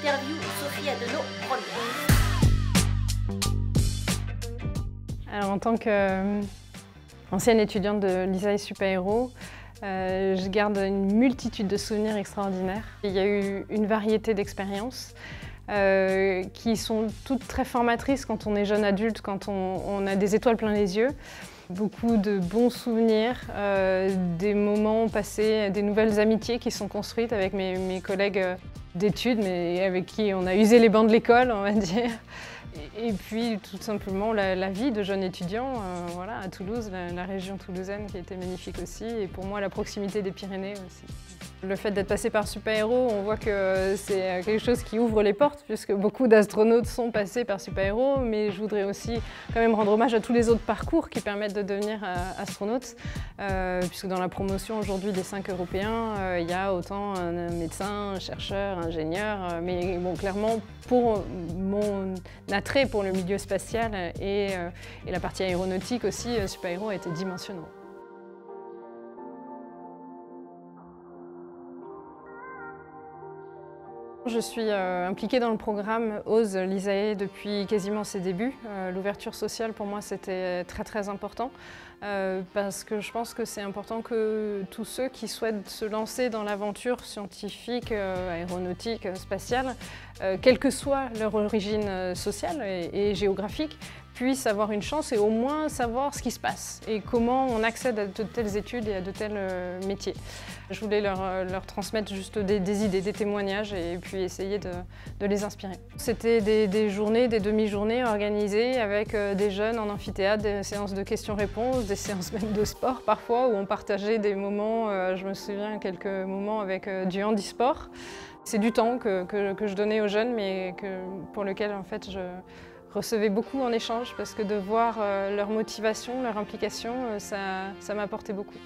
Interview Sophie Adenau, première. Alors, en tant qu'ancienne étudiante de l'ISAE Super-Héros, je garde une multitude de souvenirs extraordinaires. Il y a eu une variété d'expériences qui sont toutes très formatrices quand on est jeune adulte, quand on a des étoiles plein les yeux. Beaucoup de bons souvenirs, des moments passés, des nouvelles amitiés qui sont construites avec mes collègues d'études, mais avec qui on a usé les bancs de l'école, on va dire. Et puis tout simplement la vie de jeune étudiant voilà, à Toulouse, la région toulousaine qui a été magnifique aussi, et pour moi la proximité des Pyrénées aussi. Le fait d'être passé par Super-Héros, on voit que c'est quelque chose qui ouvre les portes, puisque beaucoup d'astronautes sont passés par Super-Héros, mais je voudrais aussi quand même rendre hommage à tous les autres parcours qui permettent de devenir astronaute, puisque dans la promotion aujourd'hui des 5 Européens, il y a autant un médecin, un chercheur, un ingénieur, mais bon, clairement pour mon attrait pour le milieu spatial et la partie aéronautique aussi, Super-Héros a été dimensionnant. Je suis impliquée dans le programme OSE l'ISAE depuis quasiment ses débuts. L'ouverture sociale pour moi c'était très important parce que je pense que c'est important que tous ceux qui souhaitent se lancer dans l'aventure scientifique, aéronautique, spatiale, quelle que soit leur origine sociale et géographique, puissent avoir une chance et au moins savoir ce qui se passe et comment on accède à de telles études et à de tels métiers. Je voulais leur transmettre juste des idées, des témoignages et puis essayer de les inspirer. C'était des journées, des demi-journées organisées avec des jeunes en amphithéâtre, des séances de questions-réponses, des séances même de sport parfois où on partageait des moments, je me souviens quelques moments avec du handisport. C'est du temps que je donnais aux jeunes mais pour lequel en fait je recevais beaucoup en échange parce que de voir leur motivation, leur implication, ça m'a apporté beaucoup.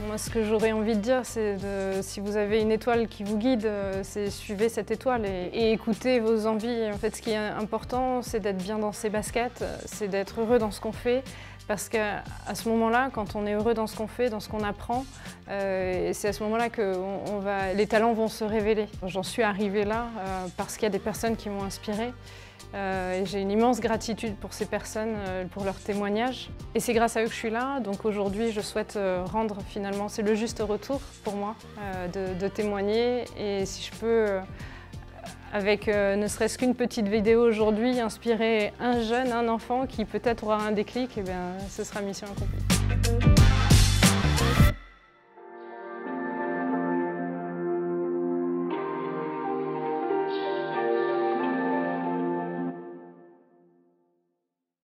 Moi, ce que j'aurais envie de dire, c'est si vous avez une étoile qui vous guide, c'est suivez cette étoile et écoutez vos envies. En fait, ce qui est important, c'est d'être bien dans ses baskets, c'est d'être heureux dans ce qu'on fait. Parce qu'à ce moment-là, quand on est heureux dans ce qu'on fait, dans ce qu'on apprend, c'est à ce moment-là que les talents vont se révéler. J'en suis arrivée là parce qu'il y a des personnes qui m'ont inspirée. J'ai une immense gratitude pour ces personnes, pour leurs témoignages. Et c'est grâce à eux que je suis là. Donc aujourd'hui, je souhaite rendre finalement, c'est le juste retour pour moi, de témoigner. Et si je peux, avec ne serait-ce qu'une petite vidéo aujourd'hui, inspirer un jeune, un enfant qui peut-être aura un déclic, eh bien, ce sera mission accomplie.